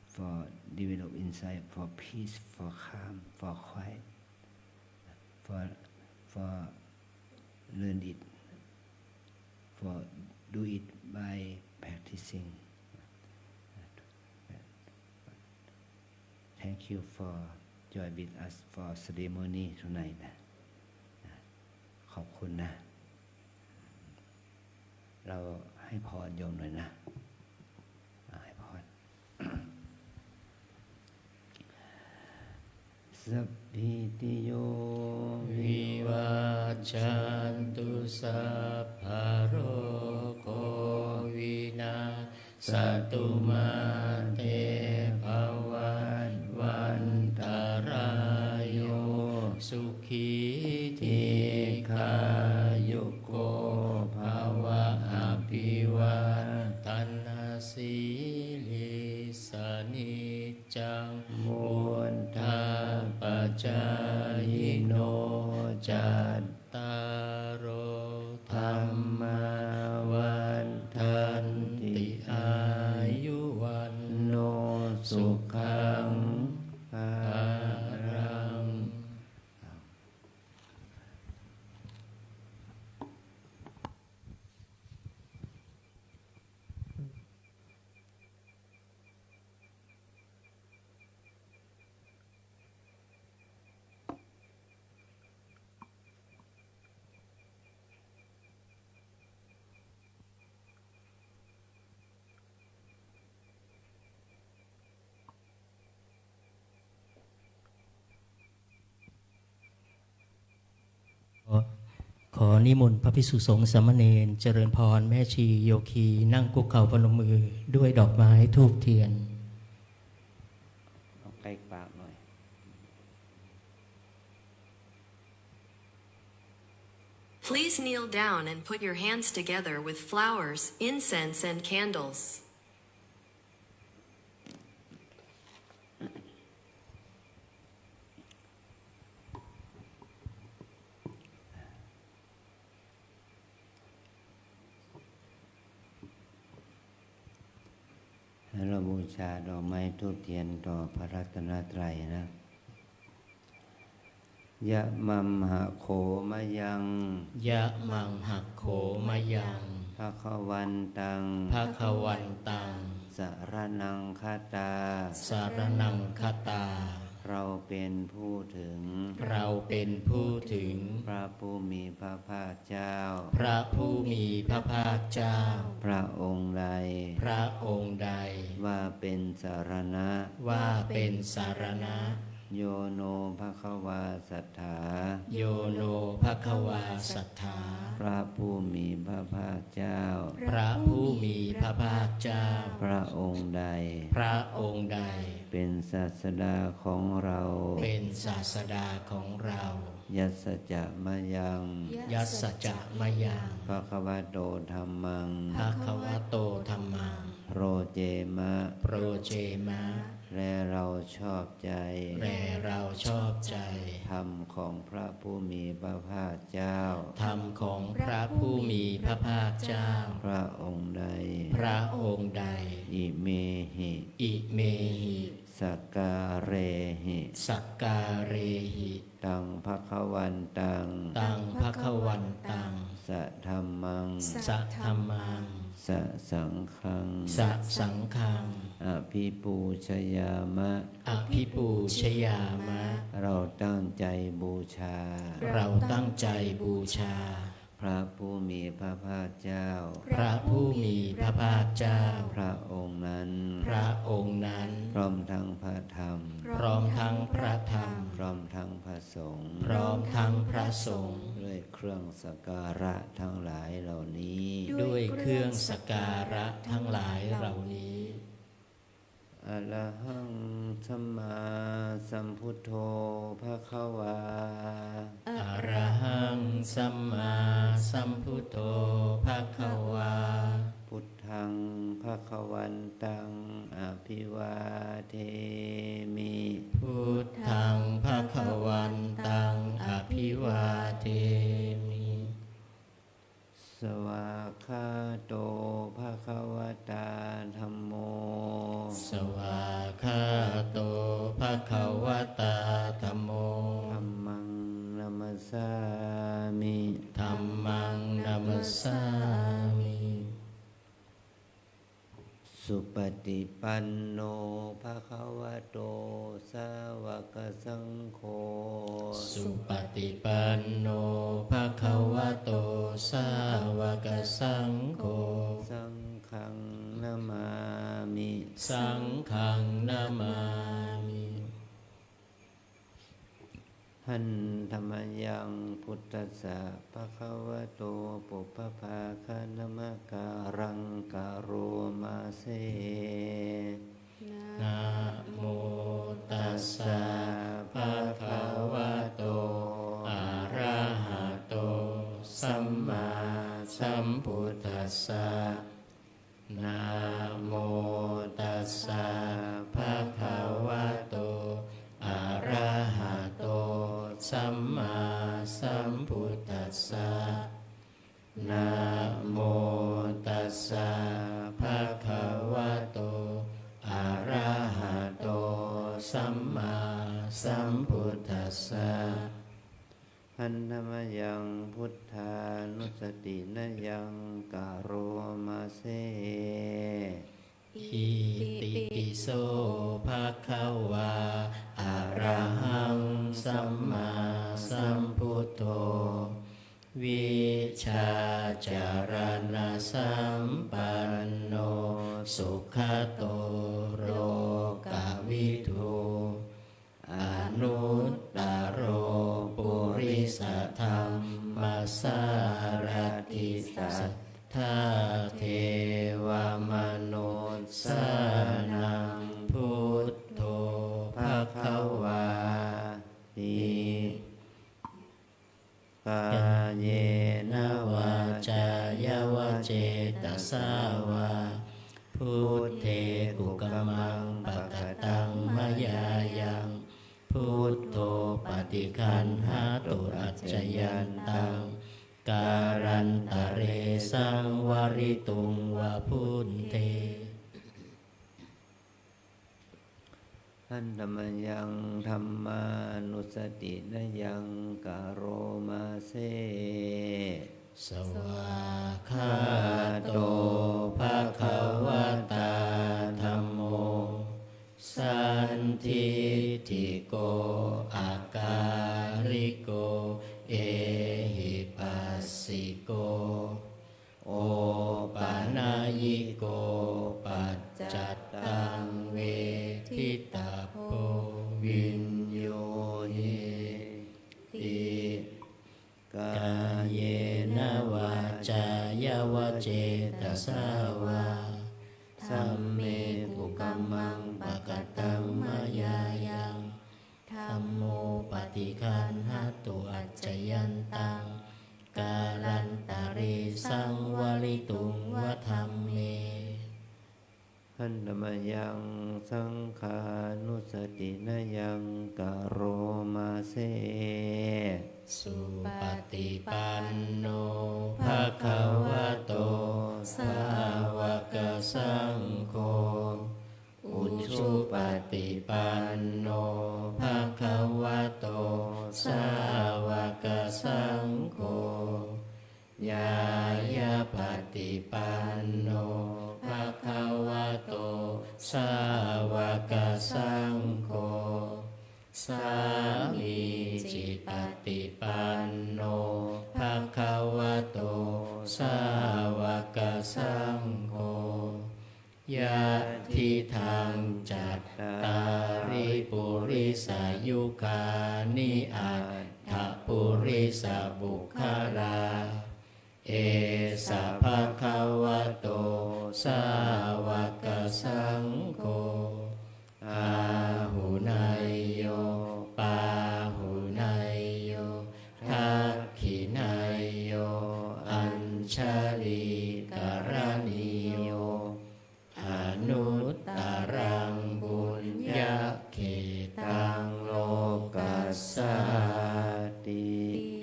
for develop insight, for peace, for calm, for quiet, for learn it, for do it by practicing. Thank you for join with us for ceremony tonight. ขอบคุณนะ เราให้พรโยมหน่อยนะให้พร สัพพิติโย วิวัชชันตุสัพพะโรโควินาศตุมาเตภวันวันตรายโยสุขีทีขายุโกภวะอภิวาทนาสีลิสนิจังมุนทาปัจจายโนจัตตารโอธรรมาวันทันติอายุวันโนสุขังภารัง ขอนิมนต์พระภิกษุสงฆ์สามเณรเจริญพรแม่ชีโยคีนั่งคุกเข่าพนมมือด้วยดอกไม้ธูปเทียน เอาใกล้ปากหน่อย Please kneel down and put your hands together with flowers, incense, and candles. เราบูชาดอกไม้ธูปเทียนต่อพระรัตนตรัยนะยะมัมหะโขมะยัง ยะมังหักโขมายัง ภะคะวันตัง ภะคะวันตัง สรณังคตา สารนังคตา เราเป็นผู้ถึง เราเป็นผู้ถึง พระผู้มีพระภาคเจ้า พระผู้มีพระภาคเจ้า พระองค์ใด พระองค์ใด ว่าเป็นสารณะ ว่าเป็นสารณะ โยโนภะคะวาสัทธา โยโนภควาสัทธา พระผู้มีพระภาคเจ้า พระผู้มีพระภาคเจ้า พระองค์ใด พระองค์ใด เป็นศาสดาของเรา เป็นศาสดาของเรา ยัสสจะมะยัง ยัสสจะมะยัง ภะคะวะโตธัมมัง ภะคะวะโตธัมมัง โรเจมะ โปรเจมะ และเราชอบใจ แด่เราชอบใจ ธรรมของพระผู้มีพระภาคเจ้า ธรรมของพระผู้มีพระภาคเจ้า พระองค์ใด พระองค์ใด อิเมหิ อิเมหิ สักการเรหิ สักการเรหิ ตังภคะวันตัง ตังภคะวันตัง สะธัมมัง สัทธัมมัง สะสังฆัง สัสังฆัง อภิปูชยามะ อภิปูชยามะ เราตั้งใจบูชา เราตั้งใจบูชา พระผู้มีพระภาคเจ้า พระผู้มีพระภาคเจ้า พระองค์นั้น พระองค์นั้น พร้อมทั้งพระธรรม พร้อมทั้งพระธรรม พร้อมทั้งพระสงฆ์ พร้อมทั้งพระสงฆ์ ด้วยเครื่องสักการะทั้งหลายเหล่านี้ ด้วยเครื่องสักการะทั้งหลายเหล่านี้ อะระหังสัมมาสัมพุทโธภะคะวา อะระหังสัมมาสัมพุทโธภะคะวา พุทธังภะคะวันตังอภิวาเทมิ พุทธังภะคะวันตังอภิว วาเทมิ สวากขาโตภะคะวะตาธัมโม สวากขาโตภะคะวะตาธัมโม ธัมมังนัมสสามิ ธัมมังนัมสสามิ สุปฏิปันโนภะคะวะโตสาวกสังโฆ สุปฏิปันโนภะคะวะโตสาวกสังโฆ สังฆังนามามิ สังฆังนามามิ หันธรรมยังพุทธัสสะภะคะวะโตปุพพภาคะนมการังกะโรมาเส นะโมตัสสะภะคะวะโตอะระหะโตสัมมาสัมพุทธัสสะนะโมตัสสะภะคะวะโตอะระหะโตสัมมาสัมพุทธัสสะนะโมตัสสะภะคะวะโตอะระหะโตสัมมาสัมพุทธัสสะ หันธรรมยังพุทธานุสตินยังกะโรมาเส อิติปิโสภะคะวาอะระหังสัมมาสัมพุทโธวิชาจารณสัมปันโนสุขโตโรกวิทูอนุตตโรปุริสธรรมสารติสัทธาเทวมนุษสานังพุทโธภะคะวาติ กาเย นวาจายาวเจตสาวาพุทเทกุกมังปะกตังมยายังพุทโธปฏิคันหาตุอัจจยันตังการันตะเรสังวริตุงวะพุทเท หันธรรมยังธรรมานุสตินยังกะโรมาเส สวากขาโตภะคะวะตาธัมโมสันทิฏฐิโกอาการิโกเอหิปัสสิโกโอปานายิโกปัจจัตตังเวทิตาโพวินโยเยติ กาก ายเยนวาจายาวเจตสาวาสัมเมกุกัมมังปะกตังมายายังธัมโมปฏิคันหตุอัจจยันตังการันตะเรสังวริตุงวะธัมเม หันธรรมยังสังขานุสตินยังกะโรมาเส สุปฏิปันโนภะคะวะโตสาวกสังโฆอุชุปฏิปันโนภะคะวะโตสาวกสังโฆยายาปฏิปันโนภะคะวะโตสาวกสังโฆ สามีจิปฏิปันโนภะคะวะโตสาวกสังโฆยะทิทางจัตตาริปุริสายุคานิอัตถปุริสบุคลาเอสะภะคะวะโตสาวกสังโฆอาหุนายโยปาหุนายโยทักขินายโยอัญชลีกรณีโยอนุตตรังบุญญาเขตังโลกัสสาติ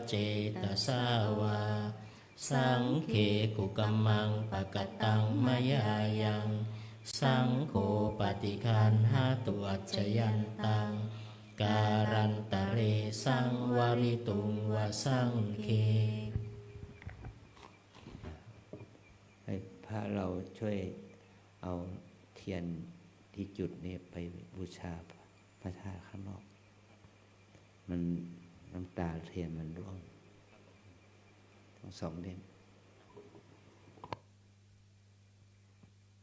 เจตสาวาสังเขกุกัมมังปะกตังมยายังสังโฆปฏิคันหาตุอัจจยันตังการันตะเรสังวริตุงวสังเค ให้พระเราช่วยเอาเทียนที่จุดนี้ไปบูชาพระธาตุข้างนอก มันน้ำตาเทียนมันร่วงทั้งสองเล่ม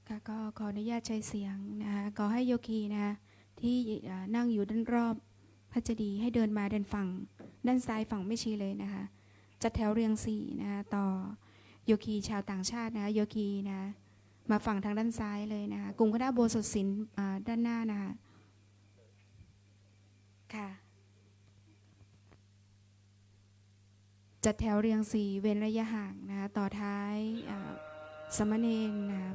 ค่ะก็ขออนุญาตใช้เสียงนะคะขอให้โยคีนะคะที่นั่งอยู่ด้านรอบพระเจดีย์ให้เดินมาฝั่งด้านซ้ายฝั่งไม่ชี้เลยนะคะจัดแถวเรียงสี่นะคะต่อโยคีชาวต่างชาตินะคะโยคีนะมาฝั่งทางด้านซ้ายเลยนะคะกลุ่มคณะโบสถศิลป์ด้านหน้านะคะค่ะจัดแถวเรียงสี่เว้นระยะห่างนะคะต่อท้ายสามเณรนะคะ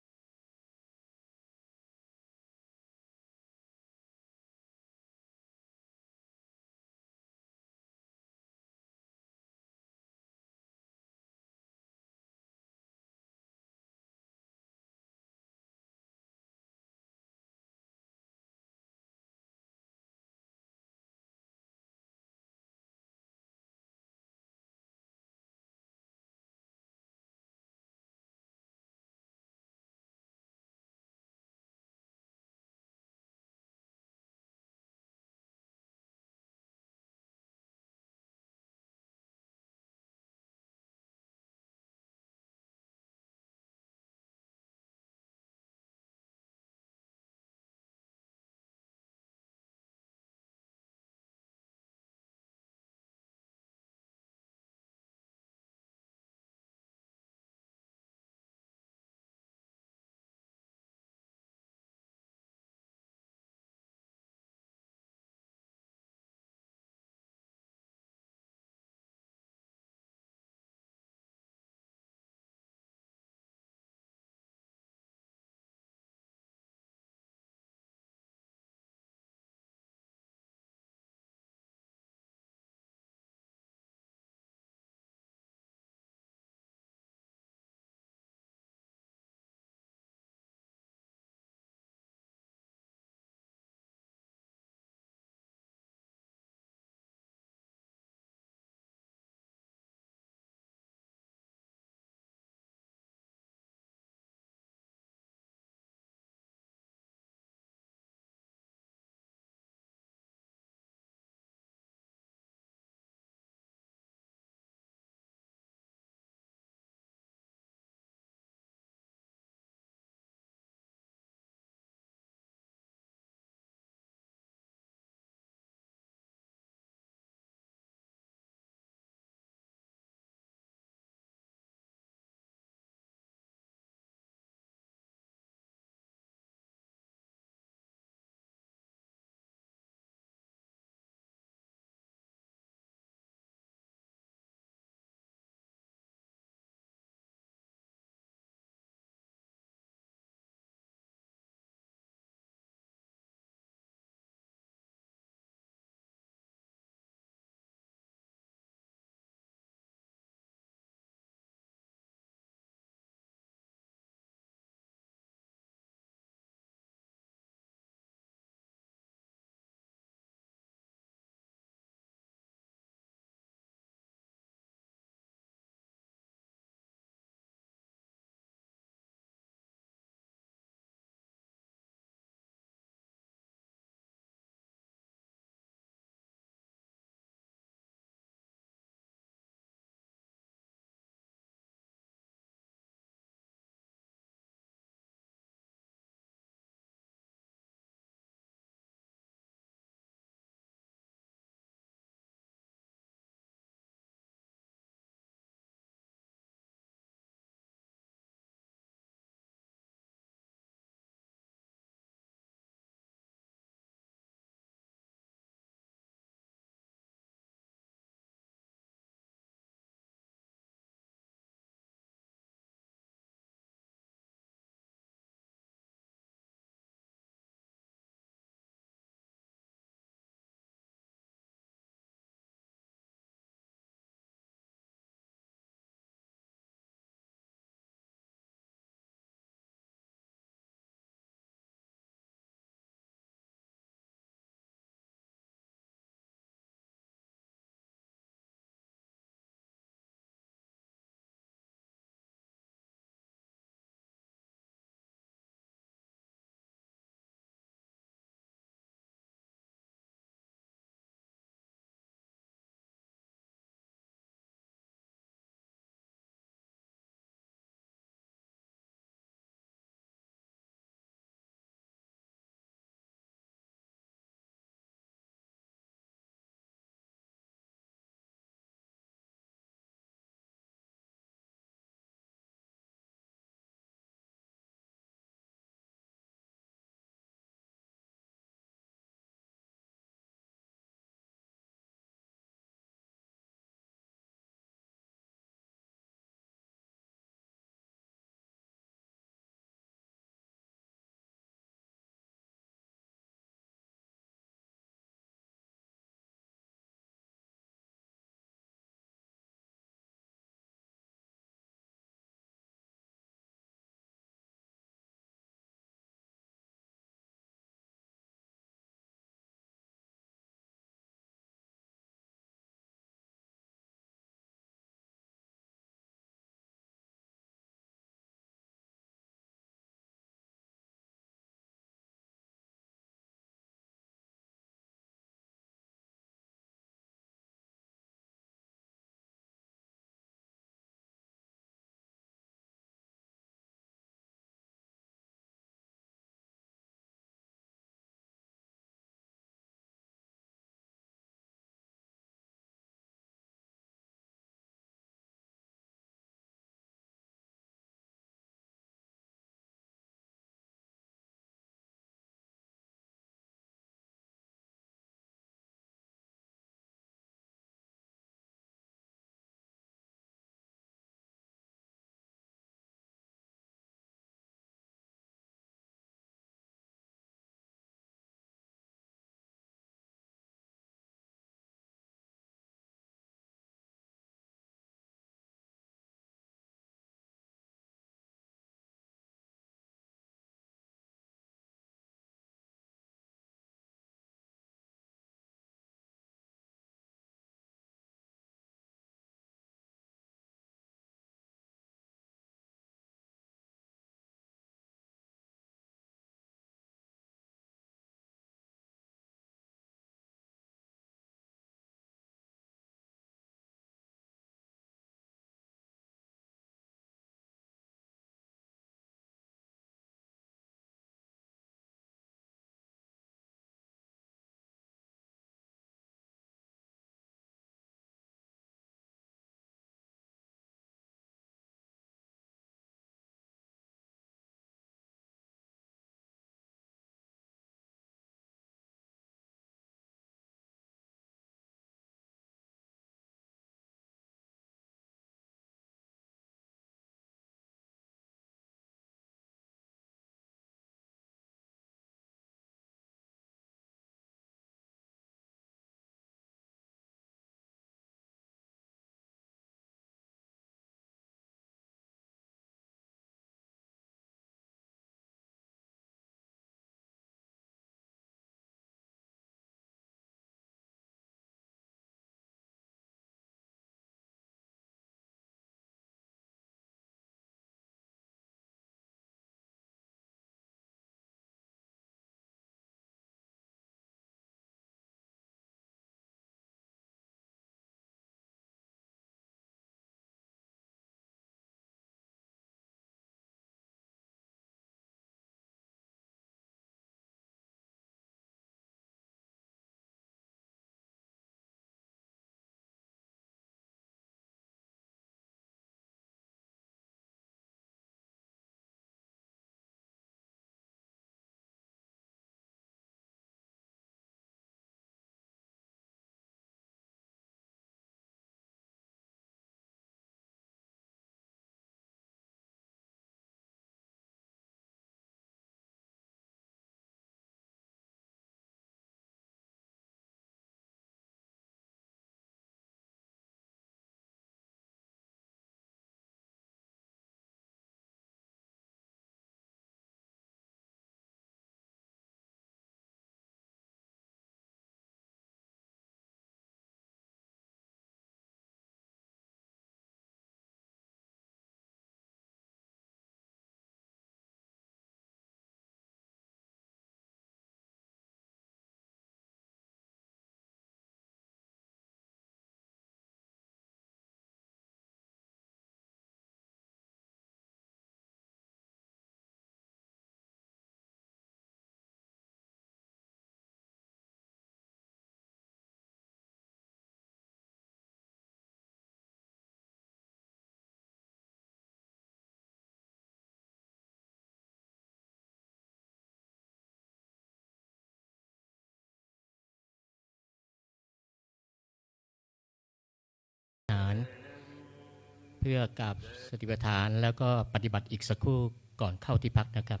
พื่อกับสติปัฏฐานแล้วก็ปฏิบัติอีกสักครู่ก่อนเข้าที่พักนะครับ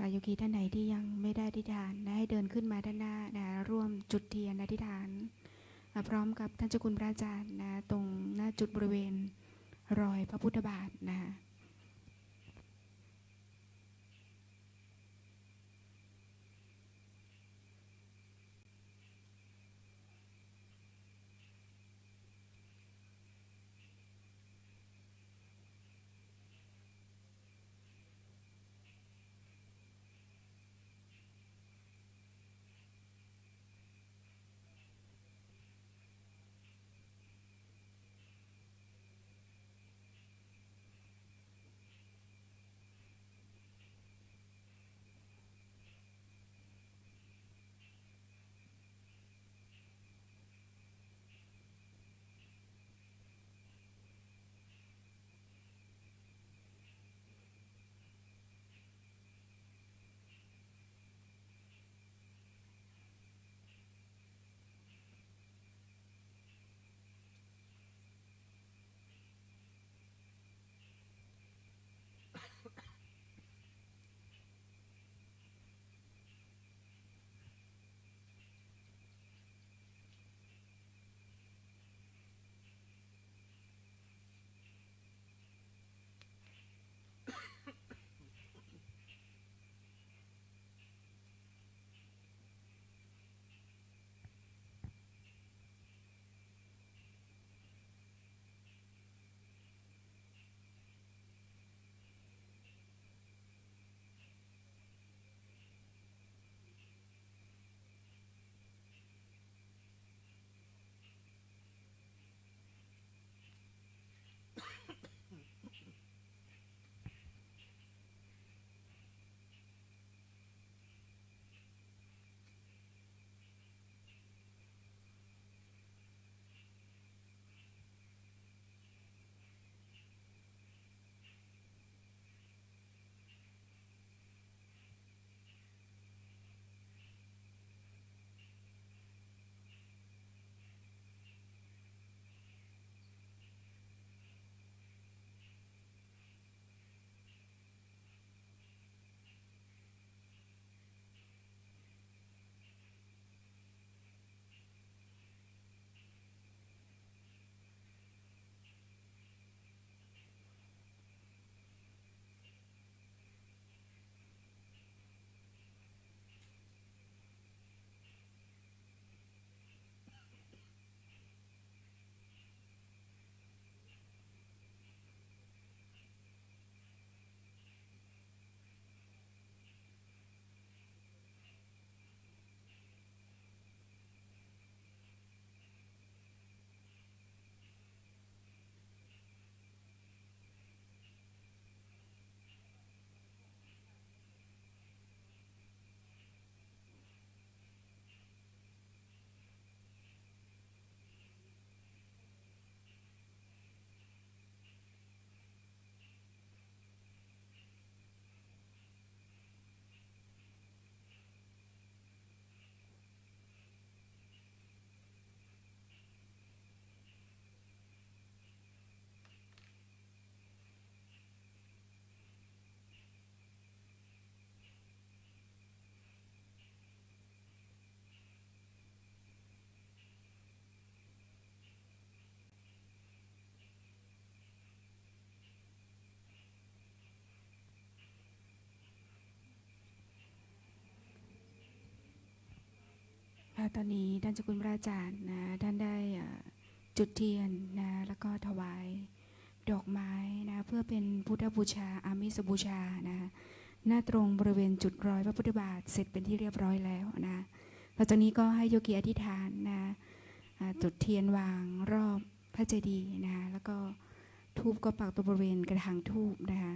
ค่ะโยคีท่านไหนที่ยังไม่ได้อธิษฐานนะให้เดินขึ้นมาด้านหน้านะร่วมจุดเทียนอธิษฐานพร้อมกับท่านเจ้าคุณพระอาจารย์นะตรงหน้าจุดบริเวณรอยพระพุทธบาทนะ ตอนนี้ท่านเจ้าคุณพระอาจารย์นะท่านได้จุดเทียนนะแล้วก็ถวายดอกไม้นะเพื่อเป็นพุทธบูชาอามิสบูชานะหน้าตรงบริเวณจุดรอยพระพุทธบาทเสร็จเป็นที่เรียบร้อยแล้วนะหลังจากนี้ก็ให้โยกีอธิษฐานนะจุดเทียนวางรอบพระเจดีย์นะแล้วก็ธูปก็ปักตัวบริเวณกระถางธูปนะคะ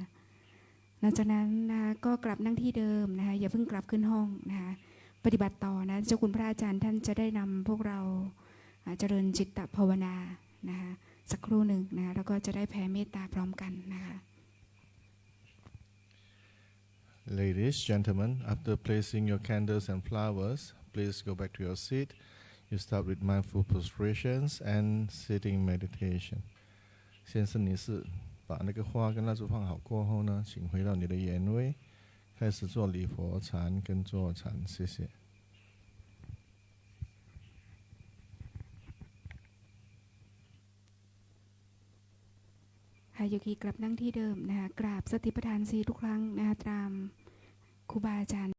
หลังจากนั้นนะก็กลับนั่งที่เดิมนะคะอย่าเพิ่งกลับขึ้นห้องนะคะปฏิบัติต่อนะเจ้าคุณพระอาจารย์ท่านจะได้นำพวกเราเจริญจิตตภาวนานะคะสักครู่หนึ่งนะแล้วก็จะได้แผ่เมตตาพร้อมกันนะคะ Ladies, gentlemen, after placing your candles and flowers, please go back to your seat. You start with mindful prostrations and sitting meditation. 先生女士，把那个花跟蜡烛放好过后呢，请回到你的原位，开始做礼佛禅跟坐禅，谢谢。หายโยกีกลับนั่งที่เดิมนะคะกราบสติปัฏฐาน4ทุกครั้งนะคะตามครูบาอาจารย์